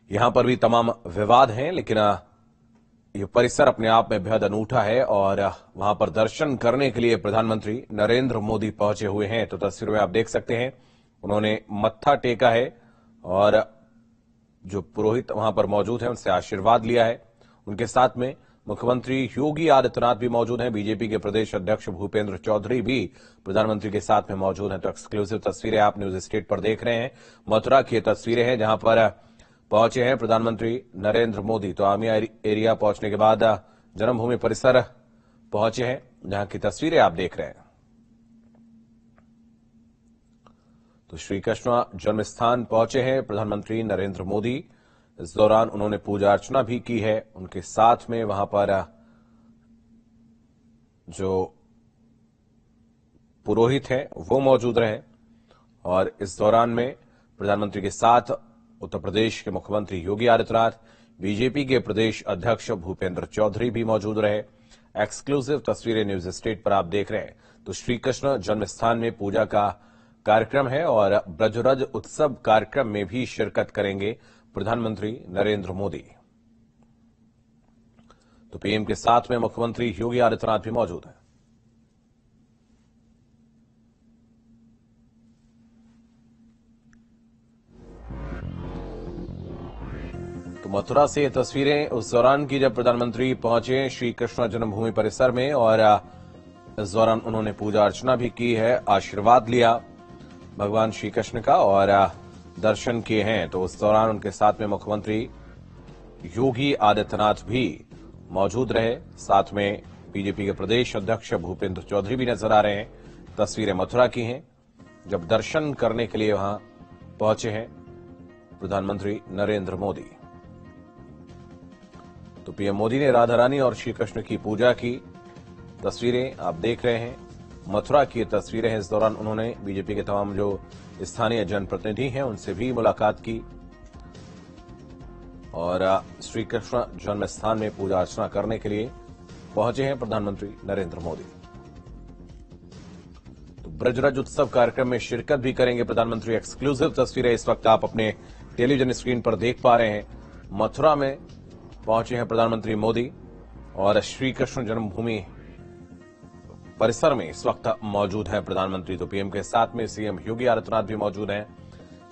यहां पर भी तमाम विवाद हैं, लेकिन ये परिसर अपने आप में बेहद अनूठा है और वहां पर दर्शन करने के लिए प्रधानमंत्री नरेंद्र मोदी पहुंचे हुए हैं। तो तस्वीरों में आप देख सकते हैं, उन्होंने मत्था टेका है और जो पुरोहित वहां पर मौजूद हैं उनसे आशीर्वाद लिया है। उनके साथ में मुख्यमंत्री योगी आदित्यनाथ भी मौजूद हैं। बीजेपी के प्रदेश अध्यक्ष भूपेंद्र चौधरी भी प्रधानमंत्री के साथ में मौजूद हैं। तो एक्सक्लूसिव तस्वीरें आप न्यूज स्टेट पर देख रहे हैं। मथुरा की तस्वीरें हैं जहां पर पहुंचे हैं प्रधानमंत्री नरेंद्र मोदी। तो आमिया एरिया पहुंचने के बाद जन्मभूमि परिसर पहुंचे हैं, जहां की तस्वीरें आप देख रहे हैं। तो श्री कृष्ण जन्मस्थान पहुंचे हैं प्रधानमंत्री नरेंद्र मोदी। इस दौरान उन्होंने पूजा अर्चना भी की है। उनके साथ में वहां पर जो पुरोहित हैं वो मौजूद रहे और इस दौरान में प्रधानमंत्री के साथ उत्तर प्रदेश के मुख्यमंत्री योगी आदित्यनाथ, बीजेपी के प्रदेश अध्यक्ष भूपेंद्र चौधरी भी मौजूद रहे। एक्सक्लूसिव तस्वीरें न्यूज स्टेट पर आप देख रहे हैं। तो श्रीकृष्ण जन्मस्थान में पूजा का कार्यक्रम है और ब्रजरज उत्सव कार्यक्रम में भी शिरकत करेंगे प्रधानमंत्री नरेंद्र मोदी। तो पीएम के साथ में मुख्यमंत्री योगी आदित्यनाथ भी मौजूद हैं। तो मथुरा से ये तस्वीरें उस दौरान की जब प्रधानमंत्री पहुंचे श्री कृष्ण जन्मभूमि परिसर में और इस दौरान उन्होंने पूजा अर्चना भी की है, आशीर्वाद लिया भगवान श्री कृष्ण का और दर्शन किए हैं। तो उस दौरान उनके साथ में मुख्यमंत्री योगी आदित्यनाथ भी मौजूद रहे। साथ में बीजेपी के प्रदेश अध्यक्ष भूपेंद्र चौधरी भी नजर आ रहे हैं। तस्वीरें मथुरा की हैं जब दर्शन करने के लिए वहां पहुंचे हैं प्रधानमंत्री नरेंद्र मोदी। तो पीएम मोदी ने राधा रानी और श्री कृष्ण की पूजा की। तस्वीरें आप देख रहे हैं, मथुरा की तस्वीरें हैं। इस दौरान उन्होंने बीजेपी के तमाम जो स्थानीय जनप्रतिनिधि हैं उनसे भी मुलाकात की और श्री कृष्ण जन्मस्थान में पूजा अर्चना करने के लिए पहुंचे हैं प्रधानमंत्री नरेंद्र मोदी। तो ब्रजरज उत्सव कार्यक्रम में शिरकत भी करेंगे प्रधानमंत्री। एक्सक्लूसिव तस्वीरें इस वक्त आप अपने टेलीविजन स्क्रीन पर देख पा रहे हैं। मथुरा में पहुंचे हैं प्रधानमंत्री मोदी और श्री कृष्ण जन्मभूमि परिसर में इस वक्त मौजूद है प्रधानमंत्री। तो पीएम के साथ में सीएम योगी आदित्यनाथ भी मौजूद हैं।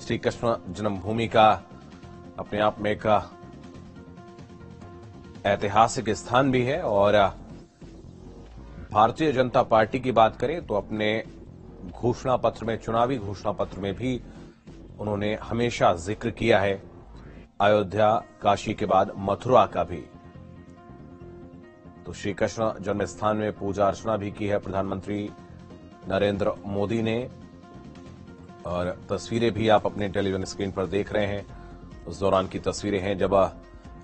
श्री कृष्ण जन्मभूमि का अपने आप में एक ऐतिहासिक स्थान भी है और भारतीय जनता पार्टी की बात करें तो अपने घोषणा पत्र में, चुनावी घोषणा पत्र में भी उन्होंने हमेशा जिक्र किया है अयोध्या, काशी के बाद मथुरा का भी। तो श्री कृष्ण जन्मस्थान में पूजा अर्चना भी की है प्रधानमंत्री नरेंद्र मोदी ने और तस्वीरें भी आप अपने टेलीविजन स्क्रीन पर देख रहे हैं। उस दौरान की तस्वीरें हैं जब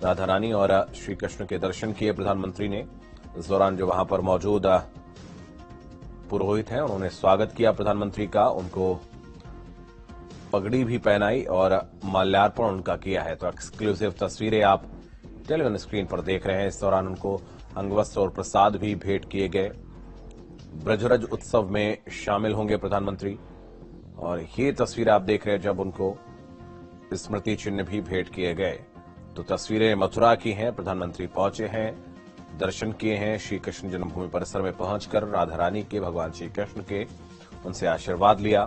राधा रानी और श्री कृष्ण के दर्शन किए प्रधानमंत्री ने। इस दौरान जो वहां पर मौजूद पुरोहित हैं उन्होंने स्वागत किया प्रधानमंत्री का, उनको पगड़ी भी पहनाई और माल्यार्पण उनका किया है। तो एक्सक्लूसिव तस्वीरें आप टेलीविजन स्क्रीन पर देख रहे हैं। इस दौरान उनको अंगवस्त्र और प्रसाद भी भेंट किए गए। ब्रजरज उत्सव में शामिल होंगे प्रधानमंत्री और ये तस्वीर आप देख रहे हैं जब उनको स्मृति चिन्ह भी भेंट किए गए। तो तस्वीरें मथुरा की हैं। प्रधानमंत्री पहुंचे हैं, दर्शन किए हैं श्री कृष्ण जन्मभूमि परिसर में पहुंचकर राधा रानी के, भगवान श्री कृष्ण के, उनसे आशीर्वाद लिया।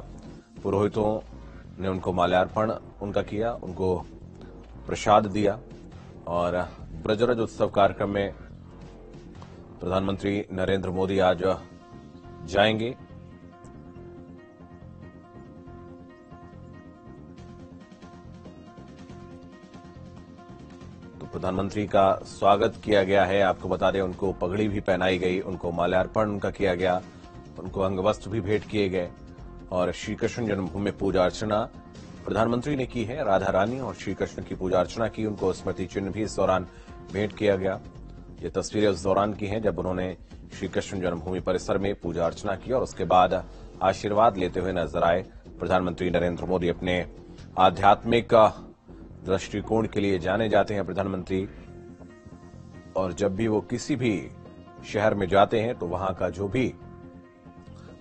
पुरोहितों ने उनको माल्यार्पण उनका किया, उनको प्रसाद दिया और ब्रजरज उत्सव कार्यक्रम में प्रधानमंत्री नरेंद्र मोदी आज जाएंगे। तो प्रधानमंत्री का स्वागत किया गया है। आपको बता दें उनको पगड़ी भी पहनाई गई, उनको माल्यार्पण उनका किया गया, उनको अंगवस्त्र भी भेंट किए गए और श्री कृष्ण जन्मभूमि में पूजा अर्चना प्रधानमंत्री ने की है। राधा रानी और श्री कृष्ण की पूजा अर्चना की, उनको स्मृति चिन्ह भी इस दौरान भेंट किया गया। ये तस्वीरें उस दौरान की हैं जब उन्होंने श्री कृष्ण जन्मभूमि परिसर में पूजा अर्चना की और उसके बाद आशीर्वाद लेते हुए नजर आए प्रधानमंत्री नरेंद्र मोदी। अपने आध्यात्मिक दृष्टिकोण के लिए जाने जाते हैं प्रधानमंत्री और जब भी वो किसी भी शहर में जाते हैं तो वहां का जो भी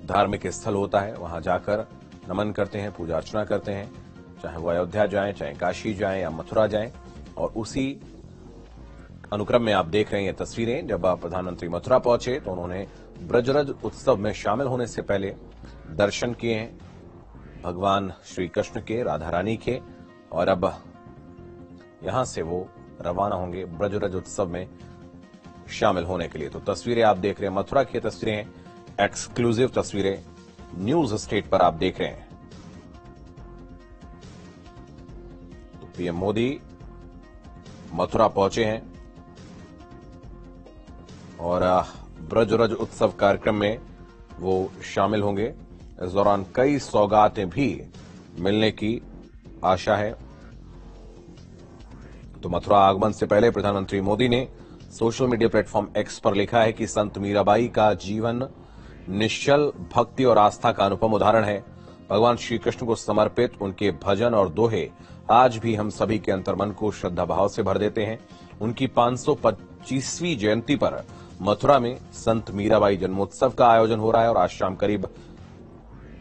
धार्मिक स्थल होता है वहां जाकर नमन करते हैं, पूजा अर्चना करते हैं। चाहे वो अयोध्या जाएं, चाहे काशी जाएं या मथुरा जाएं, और उसी अनुक्रम में आप देख रहे हैं ये तस्वीरें। जब प्रधानमंत्री मथुरा पहुंचे तो उन्होंने ब्रजरज उत्सव में शामिल होने से पहले दर्शन किए हैं भगवान श्री कृष्ण के, राधा रानी के, और अब यहां से वो रवाना होंगे ब्रजरज उत्सव में शामिल होने के लिए। तो तस्वीरें आप देख रहे हैं, मथुरा की तस्वीरें, एक्सक्लूसिव तस्वीरें न्यूज स्टेट पर आप देख रहे हैं। तो पीएम मोदी मथुरा पहुंचे हैं और ब्रजरज उत्सव कार्यक्रम में वो शामिल होंगे। इस दौरान कई सौगातें भी मिलने की आशा है। तो मथुरा आगमन से पहले प्रधानमंत्री मोदी ने सोशल मीडिया प्लेटफॉर्म एक्स पर लिखा है कि संत मीराबाई का जीवन निश्चल भक्ति और आस्था का अनुपम उदाहरण है। भगवान श्री कृष्ण को समर्पित उनके भजन और दोहे आज भी हम सभी के अंतर्मन को श्रद्धा भाव से भर देते हैं। उनकी 525वीं जयंती पर मथुरा में संत मीराबाई जन्मोत्सव का आयोजन हो रहा है और आज शाम करीब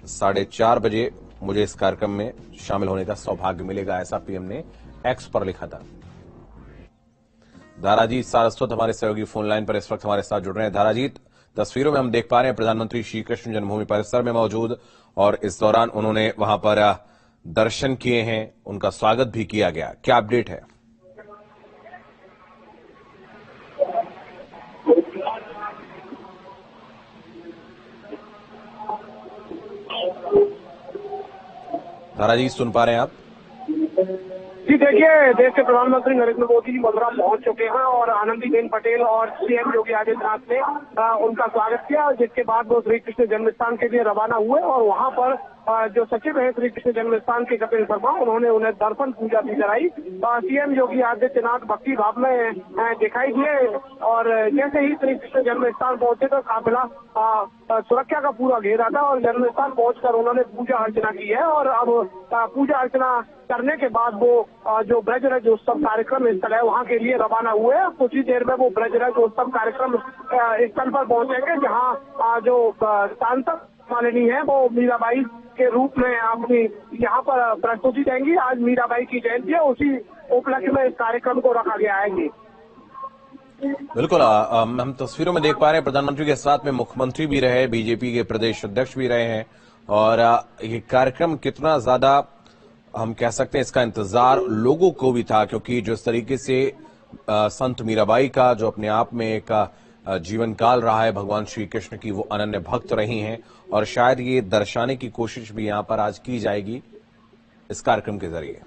4:30 बजे मुझे इस कार्यक्रम में शामिल होने का सौभाग्य मिलेगा, ऐसा पीएम ने एक्स पर लिखा था। दाराजीत सारस्वत हमारे सहयोगी फोन लाइन पर इस वक्त हमारे साथ जुड़ रहे हैं। दाराजीत, तस्वीरों में हम देख पा रहे हैं प्रधानमंत्री श्री कृष्ण जन्मभूमि परिसर में मौजूद, और इस दौरान उन्होंने वहां पर दर्शन किए हैं, उनका स्वागत भी किया गया। क्या अपडेट है? दाराजी, सुन पा रहे हैं आप? जी देखिए, देश के प्रधानमंत्री नरेंद्र मोदी मथुरा पहुंच चुके हैं और आनंदीबेन पटेल और सीएम योगी आदित्यनाथ ने उनका स्वागत किया, जिसके बाद वो श्री कृष्ण जन्मस्थान के लिए रवाना हुए और वहां पर जो सचिव है श्री कृष्ण जन्मस्थान के कपिल शर्मा, उन्होंने उन्हें दर्शन पूजा भी कराई। सीएम योगी आदित्यनाथ भक्ति भाव में दिखाई दिए और जैसे ही श्री कृष्ण जन्मस्थान पहुंचे तो काफिला सुरक्षा का पूरा घेरा था और जन्मस्थान पहुंचकर उन्होंने पूजा अर्चना की है और अब पूजा अर्चना करने के बाद वो जो ब्रजरज उत्सव कार्यक्रम स्थल है वहां के लिए रवाना हुए। कुछ ही देर में वो ब्रजरज उत्सव कार्यक्रम स्थल पर पहुंचेंगे, जहां जो सांसद माननी है वो मीराबाई के रूप में अपनी यहाँ पर प्रस्तुति देंगी। आज मीराबाई की जयंती है, उसी उपलक्ष्य में इस कार्यक्रम को रखा गया है। जी बिल्कुल, हम तस्वीरों में देख पा रहे हैं प्रधानमंत्री के साथ में मुख्यमंत्री भी रहे, बीजेपी के प्रदेश अध्यक्ष भी रहे हैं, और ये कार्यक्रम कितना ज्यादा हम कह सकते हैं इसका इंतजार लोगों को भी था, क्योंकि जिस तरीके से संत मीराबाई का जो अपने आप में एक जीवन काल रहा है, भगवान श्री कृष्ण की वो अनन्य भक्त रही हैं, और शायद ये दर्शाने की कोशिश भी यहां पर आज की जाएगी इस कार्यक्रम के जरिए।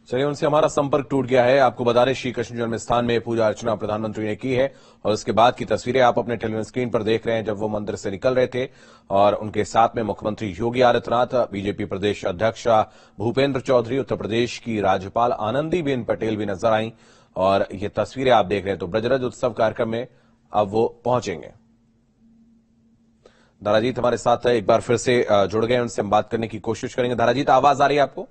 चलिए, उनसे हमारा संपर्क टूट गया है। आपको बता दें, श्री कृष्ण जन्म स्थान में पूजा अर्चना प्रधानमंत्री ने की है और उसके बाद की तस्वीरें आप अपने टेलीविजन स्क्रीन पर देख रहे हैं, जब वो मंदिर से निकल रहे थे और उनके साथ में मुख्यमंत्री योगी आदित्यनाथ, बीजेपी प्रदेश अध्यक्ष भूपेंद्र चौधरी, उत्तर प्रदेश की राज्यपाल आनंदीबेन पटेल भी नजर आई, और ये तस्वीरें आप देख रहे हैं। तो ब्रजरज उत्सव कार्यक्रम में अब वो पहुंचेंगे। दाराजीत हमारे साथ एक बार फिर से जुड़ गए, उनसे हम बात करने की कोशिश करेंगे। दाराजीत, आवाज आ रही है आपको?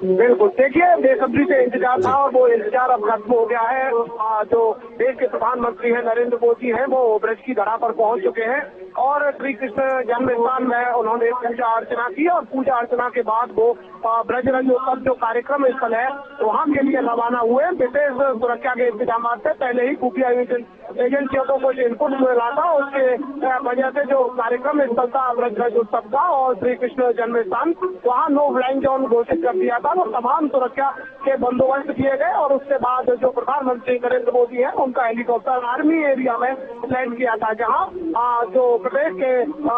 बिल्कुल, देखिए बेसब्री से इंतजार था और वो इंतजार अब खत्म हो गया है। जो देश के प्रधानमंत्री हैं नरेंद्र मोदी हैं, वो ब्रज की धरा पर पहुंच चुके हैं और श्री कृष्ण जन्मस्थान में उन्होंने पूजा अर्चना की और पूजा अर्चना के बाद वो ब्रजरज उत्सव जो कार्यक्रम स्थल है वहां के लिए रवाना हुए। विशेष सुरक्षा के इंतजाम से पहले ही खुफिया एजेंसियों को कुछ इनपुट मिला था, उसके वजह से जो कार्यक्रम स्थल था ब्रजरज उत्सव का और श्री कृष्ण जन्मस्थान, वहाँ नो फ्लाइंग जोन घोषित कर दिया था। वो तमाम सुरक्षा के बंदोबस्त किए गए और उसके बाद जो प्रधानमंत्री नरेंद्र मोदी है उनका हेलीकॉप्टर आर्मी एरिया में लैंड किया था, जहाँ जो प्रदेश के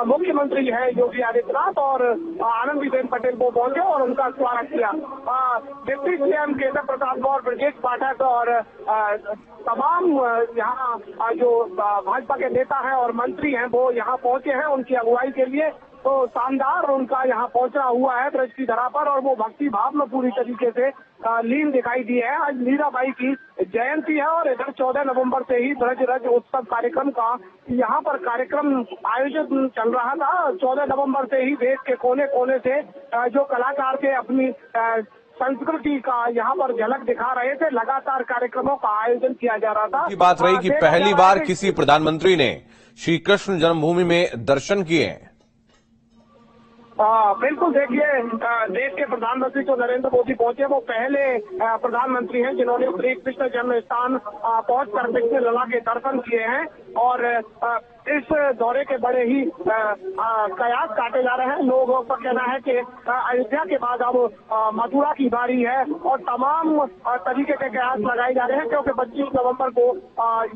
मुख्यमंत्री है योगी आदित्यनाथ और आनंदीबेन पटेल को पहुंचे और उनका स्वागत किया। डिप्टी सीएम केशव प्रसाद मौर्य, ब्रजेश पाठक और तमाम यहाँ जो भाजपा के नेता हैं और मंत्री हैं वो यहाँ पहुंचे हैं उनकी अगुवाई के लिए। तो शानदार उनका यहाँ पहुंचना हुआ है ब्रज की धरा पर और वो भक्ति भाव में पूरी तरीके से लीन दिखाई दी है। आज मीराबाई की जयंती है और इधर 14 नवंबर से ही ब्रजरज उत्सव कार्यक्रम का यहाँ पर कार्यक्रम आयोजित चल रहा था। 14 नवंबर से ही देश के कोने कोने से जो कलाकार थे अपनी संस्कृति का यहाँ पर झलक दिखा रहे थे। लगातार कार्यक्रमों का आयोजन किया जा रहा था। की बात रही कि देखा जा पहली रहा बार है किसी प्रधानमंत्री ने श्री कृष्ण जन्मभूमि में दर्शन किए हैं। बिल्कुल, देखिए देश के प्रधानमंत्री जो नरेंद्र मोदी पहुंचे वो पहले प्रधानमंत्री हैं जिन्होंने श्री कृष्ण जन्म स्थान पहुंचकर कृष्ण लला के दर्शन किए हैं। और इस दौरे के बड़े ही कयास काटे जा रहे हैं। लोगों का कहना है कि अयोध्या के बाद अब मथुरा की बारी है और तमाम तरीके के कयास लगाए जा रहे हैं, क्योंकि 25 नवंबर को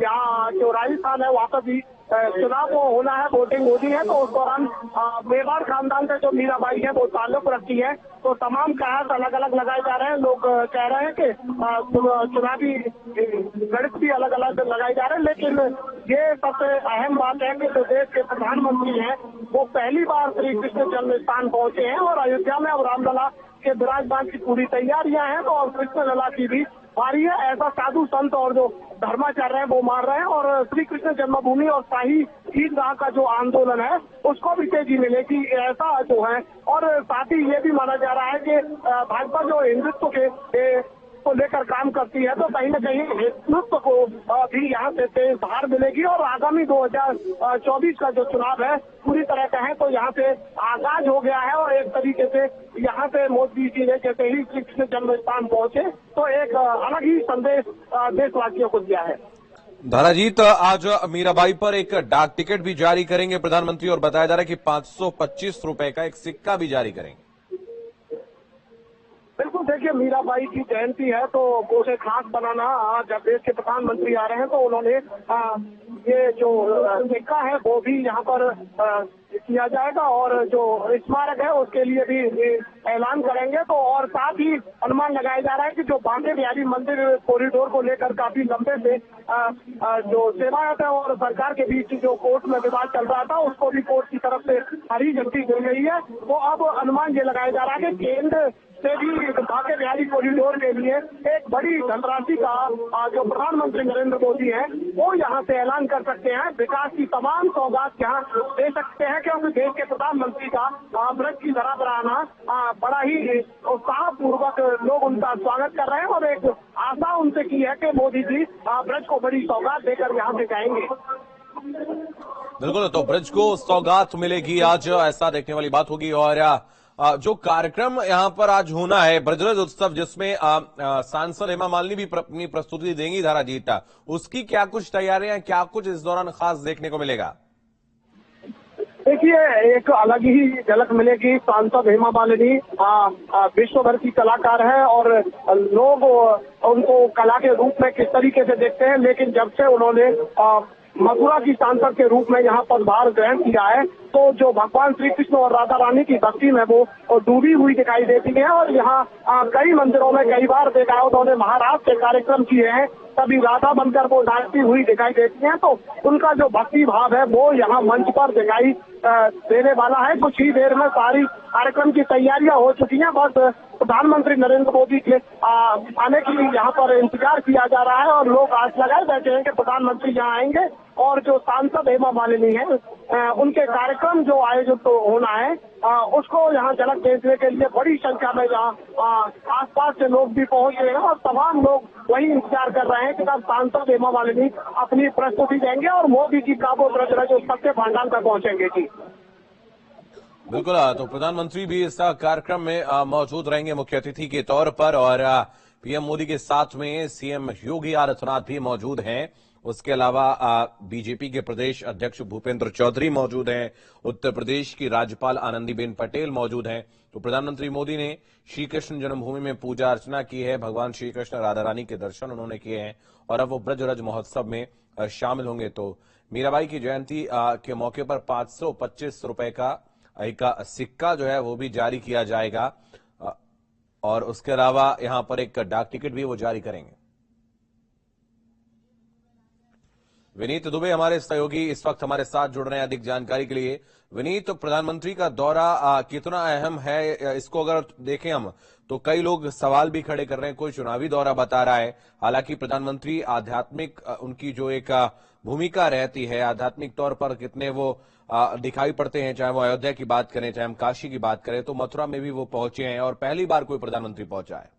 यहाँ जो राजस्थान है वहाँ पर भी चुनाव होना है, वोटिंग होनी है। तो उस दौरान मेवाड़ खानदान से जो मीराबाई है वो ताल्लुक रखती है। तो तमाम कयास अलग अलग लगाए जा रहे हैं। लोग कह रहे हैं कि चुनावी गणित भी अलग अलग लगाए जा रहे हैं, लेकिन ये सबसे अहम बात है कि जो देश के प्रधानमंत्री हैं वो पहली बार श्री कृष्ण जन्म स्थान पहुंचे हैं और अयोध्या में अब रामलला के विराजमान की पूरी तैयारियां हैं। तो और कृष्ण लला की भी बारी है, ऐसा साधु संत और जो धर्माचार्य है वो मार रहे हैं। और श्री कृष्ण जन्मभूमि और शाही ईदगाह का जो आंदोलन है उसको भी तेजी मिलेगी, ऐसा जो है। और साथ ही ये भी माना जा रहा है कि भाजपा जो हिंदुत्व के को लेकर काम करती है तो कहीं न कहीं हिंदुत्व को भी यहाँ से तेज धार मिलेगी। और आगामी 2024 का जो चुनाव है पूरी तरह कहें तो यहाँ से आगाज हो गया है। और एक तरीके से यहाँ से मोदी जी ने जैसे ही श्री कृष्ण जन्म स्थान पहुंचे तो एक अलग ही संदेश देशवासियों को दिया है। धाराजीत, आज मीराबाई पर एक डाक टिकट भी जारी करेंगे प्रधानमंत्री और बताया जा रहा है कि 525 रुपए का एक सिक्का भी जारी करेंगे। बिल्कुल, देखिए मीराबाई की जयंती है तो उसे खास बनाना, जब देश के प्रधानमंत्री आ रहे हैं तो उन्होंने ये जो सिक्का है वो भी यहाँ पर किया जाएगा और जो स्मारक है उसके लिए भी ऐलान करेंगे। तो और साथ ही अनुमान लगाया जा रहा है कि जो बांके बिहारी मंदिर कॉरिडोर को लेकर काफी लंबे से जो सेवायत है और सरकार के बीच जो कोर्ट में विवाद चल रहा था उसको भी कोर्ट की तरफ से हरी झंडी मिल गई है। तो अब अनुमान ये लगाया जा रहा है कि केंद्र से भी बांके बिहारी कॉरिडोर के लिए एक बड़ी धनराशि का जो प्रधानमंत्री नरेंद्र मोदी हैं वो यहाँ से ऐलान कर सकते हैं। विकास की तमाम सौगात यहाँ दे सकते हैं, क्योंकि देश के प्रधानमंत्री का ब्रज की धरा पर आना बड़ा ही उत्साहपूर्वक लोग उनका स्वागत कर रहे हैं। और एक आशा उनसे की है कि मोदी जी ब्रज को बड़ी सौगात देकर यहाँ से जाएंगे। बिल्कुल, तो ब्रज को सौगात मिलेगी आज, ऐसा देखने वाली बात होगी। और जो कार्यक्रम यहाँ पर आज होना है ब्रजरज उत्सव, जिसमें सांसद हेमा मालिनी भी अपनी प्रस्तुति देंगी धाराजीत, उसकी क्या कुछ तैयारियां, क्या कुछ इस दौरान खास देखने को मिलेगा? देखिए, एक अलग ही झलक मिलेगी। सांसद हेमा मालिनी विश्व भर की कलाकार है और लोग उनको कला के रूप में किस तरीके से देखते हैं, लेकिन जब से उन्होंने मथुरा की सांसद के रूप में यहाँ पदभार ग्रहण किया है तो जो भगवान श्री कृष्ण और राधा रानी की भक्ति में वो डूबी हुई दिखाई देती है। और यहाँ कई मंदिरों में कई बार देखा है उन्होंने महाराज के कार्यक्रम किए हैं, तभी राधा बनकर वो नाचती हुई दिखाई देती हैं। तो उनका जो भक्ति भाव है वो यहाँ मंच पर दिखाई देने वाला है। कुछ ही देर में सारी कार्यक्रम की तैयारियां हो चुकी हैं, बस प्रधानमंत्री नरेंद्र मोदी के आने की यहाँ पर इंतजार किया जा रहा है। और लोग आस लगाए बैठे हैं कि प्रधानमंत्री यहाँ आएंगे और जो सांसद हेमा मालिनी है उनके कार्यक्रम जो आयोजित तो होना है उसको यहाँ झलक देखने के लिए बड़ी संख्या में यहाँ आसपास से लोग भी पहुंच रहे हैं। और तमाम लोग वही इंतजार कर रहे हैं कि तब सांसद हेमा मालिनी अपनी प्रस्तुति देंगे और मोदी जी का वो ब्रजरज उत्सव के भांडार तक पहुंचेंगे। जी बिल्कुल, तो प्रधानमंत्री भी इस कार्यक्रम में मौजूद रहेंगे मुख्य अतिथि के तौर पर। और पीएम मोदी के साथ में सीएम योगी आदित्यनाथ भी मौजूद हैं। उसके अलावा बीजेपी के प्रदेश अध्यक्ष भूपेंद्र चौधरी मौजूद हैं। उत्तर प्रदेश की राज्यपाल आनंदीबेन पटेल मौजूद हैं। तो प्रधानमंत्री मोदी ने श्री कृष्ण जन्मभूमि में पूजा अर्चना की है, भगवान श्री कृष्ण राधा रानी के दर्शन उन्होंने किए हैं और अब वो ब्रजरज महोत्सव में शामिल होंगे। तो मीराबाई की जयंती के मौके पर 525 रुपए का एक सिक्का जो है वो भी जारी किया जाएगा और उसके अलावा यहां पर एक डाक टिकट भी वो जारी करेंगे। विनीत दुबे हमारे सहयोगी इस वक्त हमारे साथ जुड़ रहे हैं अधिक जानकारी के लिए। विनीत, तो प्रधानमंत्री का दौरा कितना अहम है, इसको अगर देखें हम तो कई लोग सवाल भी खड़े कर रहे हैं, कोई चुनावी दौरा बता रहा है। हालांकि प्रधानमंत्री आध्यात्मिक उनकी जो एक भूमिका रहती है, आध्यात्मिक तौर पर कितने वो दिखाई पड़ते हैं, चाहे वो अयोध्या की बात करें, चाहे हम काशी की बात करें, तो मथुरा में भी वो पहुंचे हैं और पहली बार कोई प्रधानमंत्री पहुंचा है।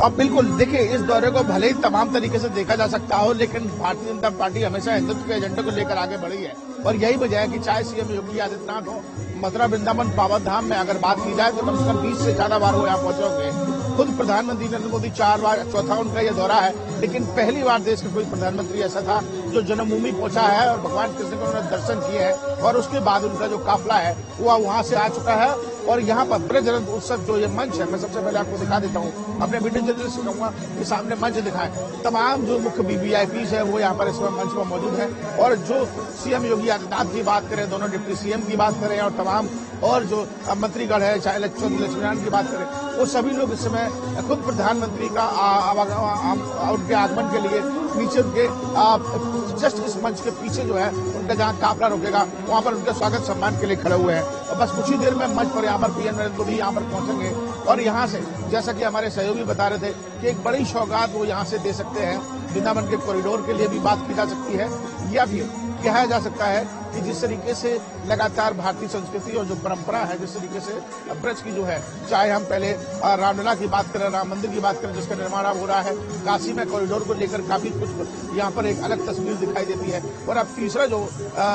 अब बिल्कुल देखिए, इस दौरे को भले ही तमाम तरीके से देखा जा सकता हो, लेकिन भारतीय जनता पार्टी हमेशा हिंदुत्व के एजेंडे को लेकर आगे बढ़ी है और यही वजह है कि चाहे सीएम योगी आदित्यनाथ हो, मथुरा वृंदावन पावन धाम में अगर बात की जाए तो कम से कम 20 से ज्यादा बार वो यहाँ पहुंचे होंगे। खुद प्रधानमंत्री नरेंद्र मोदी 4 बार, चौथा उनका यह दौरा है, लेकिन पहली बार देश का कोई प्रधानमंत्री ऐसा था जो जन्मभूमि पहुंचा है और भगवान कृष्ण के उन्होंने दर्शन किए हैं और उसके बाद उनका जो काफिला है वो वहां से आ चुका है। और यहाँ पर ब्रज रथ उत्सव जो ये मंच है, मैं सबसे पहले आपको दिखा देता हूँ, अपने वीडियो जर्नलिस्ट से कहूंगा कि सामने मंच दिखाएं। तमाम जो मुख्य वीवीआईपीज है वो यहाँ पर इस मंच पर मौजूद है और जो सीएम योगी आदित्यनाथ की बात करें, दोनों डिप्टी सीएम की बात करें और तमाम और जो मंत्रीगण है, चाहे लक्ष्मीनारायण की बात करें, वो सभी लोग इस समय खुद प्रधानमंत्री का उनके आगमन के लिए नीचे उनके जस्ट इस मंच के पीछे जो है उनका जहां काफिला रुकेगा वहां पर उनके स्वागत सम्मान के लिए खड़े हुए हैं और बस कुछ ही देर में मंच पर यहाँ पर पीएम नरेंद्र मोदी यहाँ पर पहुंचेंगे और यहाँ से जैसा कि हमारे सहयोगी बता रहे थे कि एक बड़ी सौगात वो यहाँ से दे सकते हैं। वृंदावन के कॉरिडोर के लिए भी बात की जा सकती है या फिर कहा जा सकता है कि जिस तरीके से लगातार भारतीय संस्कृति और जो परंपरा है, जिस तरीके से ब्रज की जो है, चाहे हम पहले रामलला की बात करें, राम मंदिर की बात करें जिसका निर्माण अब हो रहा है, काशी में कॉरिडोर को लेकर काफी कुछ यहाँ पर एक अलग तस्वीर दिखाई देती है और अब तीसरा जो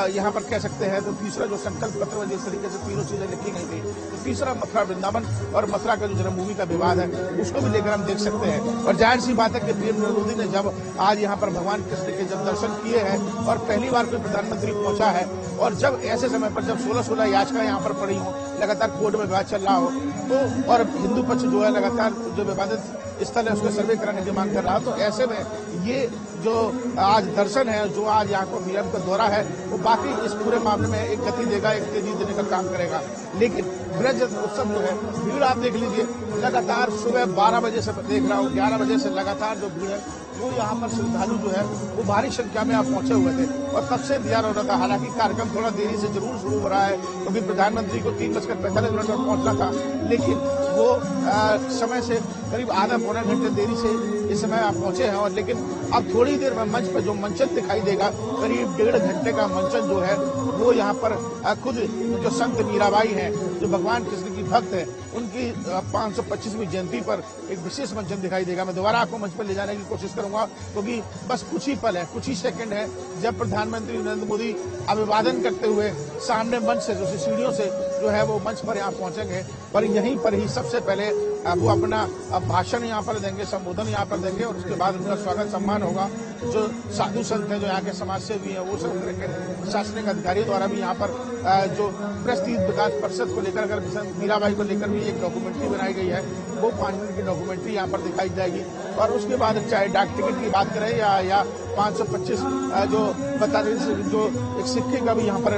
यहाँ पर कह सकते हैं तो तीसरा जो संकल्प पत्र में जिस तरीके से तीनों चीजें लिखी गई थी, तो तीसरा मथुरा वृंदावन और मथुरा का जो जन्मभूमि का विवाद है उसको भी लेकर हम देख सकते हैं। और जाहिर सी बात है कि पीएम नरेंद्र मोदी ने जब आज यहाँ पर भगवान कृष्ण के जब दर्शन किए हैं और पहली बार कोई प्रधानमंत्री पहुंचा है और जब ऐसे समय पर जब 16 याचिका यहाँ पर पड़ी हो, लगातार कोर्ट में विवाद चल रहा हो तो और हिंदू पक्ष जो है लगातार जो विवादित स्थल है उसको सर्वे कराने की मांग कर रहा हो, तो ऐसे में ये जो आज दर्शन है, जो आज यहाँ को नियम का दौरा है, वो बाकी इस पूरे मामले में एक गति देगा, एक तेजी देने का काम करेगा। लेकिन ब्रज उत्सव जो है, भीड़ आप देख लीजिए, लगातार सुबह 12 बजे से देख रहा हूँ, 11 बजे से लगातार जो भीड़ है वो यहाँ पर श्रद्धालु जो है वो भारी संख्या में आप पहुंचे हुए थे और तब से इंतजार हो रहा था। हालांकि कार्यक्रम थोड़ा देरी से जरूर शुरू हो रहा है क्योंकि प्रधानमंत्री को 3:45 पर पहुंचना था, लेकिन वो समय से करीब आधा पौना घंटे देरी से इस समय आप पहुंचे हैं और लेकिन अब थोड़ी देर में मंच पर जो मंचन दिखाई देगा, करीब 1.5 घंटे का मंचन जो है वो यहाँ पर खुद जो संत मीराबाई हैं, जो भगवान कृष्ण की भक्त है, उनकी 525वीं जयंती पर एक विशेष मंचन दिखाई देगा। मैं दोबारा आपको मंच पर ले जाने की कोशिश करूंगा क्योंकि बस कुछ ही पल है, कुछ ही सेकंड है जब प्रधानमंत्री नरेंद्र मोदी अभिवादन करते हुए सामने मंच से जो सीढ़ियों से जो है वो मंच पर यहाँ पहुंचेंगे और यहीं पर ही सबसे पहले वो अपना भाषण यहाँ पर देंगे, संबोधन यहाँ पर देंगे और उसके बाद उनका स्वागत सम्मान होगा। जो साधु संत हैं, जो यहाँ के समाज सेवी हैं, वो सब करेंगे। प्रशासनिक अधिकारियों द्वारा भी यहाँ पर जो प्रेस विकास परिषद को लेकर अगर मीराबाई को लेकर भी एक डॉक्यूमेंट्री बनाई गई है, वो 5 मिनट की डॉक्यूमेंट्री यहाँ पर दिखाई जाएगी और उसके बाद चाहे डाक टिकट की बात करें या 525 जो बता दें जो एक सिक्के का भी यहाँ पर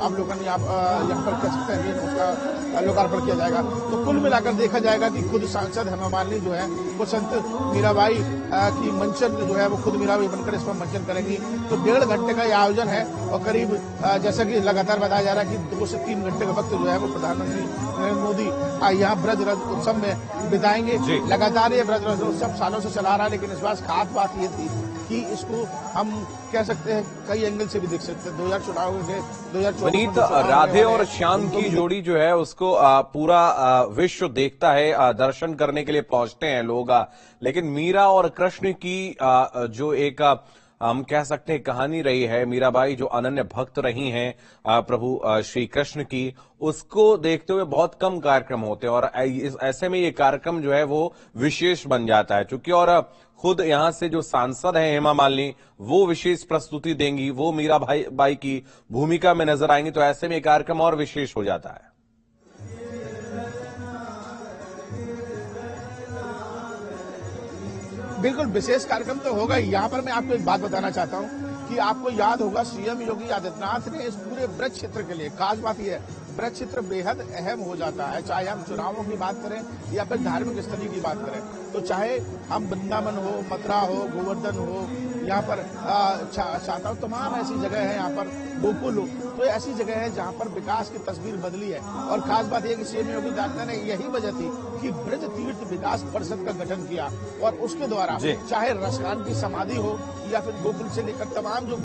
अवलोकन यहाँ पर कर सकते हैं, उसका लोकार्पण किया जाएगा। तो कुल मिलाकर देखा जाएगा कि खुद सांसद हेमा मालिनी जो है वो संत मीराबाई की मंचन जो है वो खुद मीराबाई बनकर इस पर मंचन करेंगी। तो 1.5 घंटे का यह आयोजन है और करीब जैसा कि लगातार बताया जा रहा है कि 2 से 3 घंटे का वक्त जो है वो प्रधानमंत्री नरेंद्र मोदी यहाँ ब्रज रथ उत्सव में बिताएंगे। लगातार ये ब्रज रथ उत्सव सालों से चला रहा है, लेकिन इस बार खास बात ये थी कि इसको हम कह सकते हैं कई एंगल से भी देख सकते हैं। 2024 राधे और श्याम की जोड़ी जो है उसको पूरा विश्व देखता है, दर्शन करने के लिए पहुंचते हैं लोग, लेकिन मीरा और कृष्ण की जो एक हम कह सकते हैं कहानी रही है, मीराबाई जो अनन्य भक्त रही हैं प्रभु श्री कृष्ण की, उसको देखते हुए बहुत कम कार्यक्रम होते हैं और ऐसे में ये कार्यक्रम जो है वो विशेष बन जाता है। चूंकि और खुद यहां से जो सांसद हैं हेमा मालिनी, वो विशेष प्रस्तुति देंगी, वो मीराबाई की भूमिका में नजर आएंगी, तो ऐसे में कार्यक्रम और विशेष हो जाता है। बिल्कुल विशेष कार्यक्रम तो होगा। यहाँ पर मैं आपको एक बात बताना चाहता हूँ कि आपको याद होगा सीएम योगी आदित्यनाथ ने इस पूरे ब्रज क्षेत्र के लिए, खास बात यह है ब्रज क्षेत्र बेहद अहम हो जाता है, चाहे हम चुनावों की बात करें या फिर धार्मिक स्थली की बात करें। तो चाहे हम वृंदावन हो, मथुरा हो, गोवर्धन हो, यहाँ पर छाता तमाम ऐसी जगह है, यहाँ पर गोकुल हो, तो ऐसी जगह है जहाँ पर विकास की तस्वीर बदली है। और खास बात यह कि सीएम योगी आदित्यनाथ ने यही वजह थी कि ब्रज तीर्थ विकास परिषद का गठन किया और उसके द्वारा चाहे रसखान की समाधि हो या फिर गोकुल से लेकर तमाम जो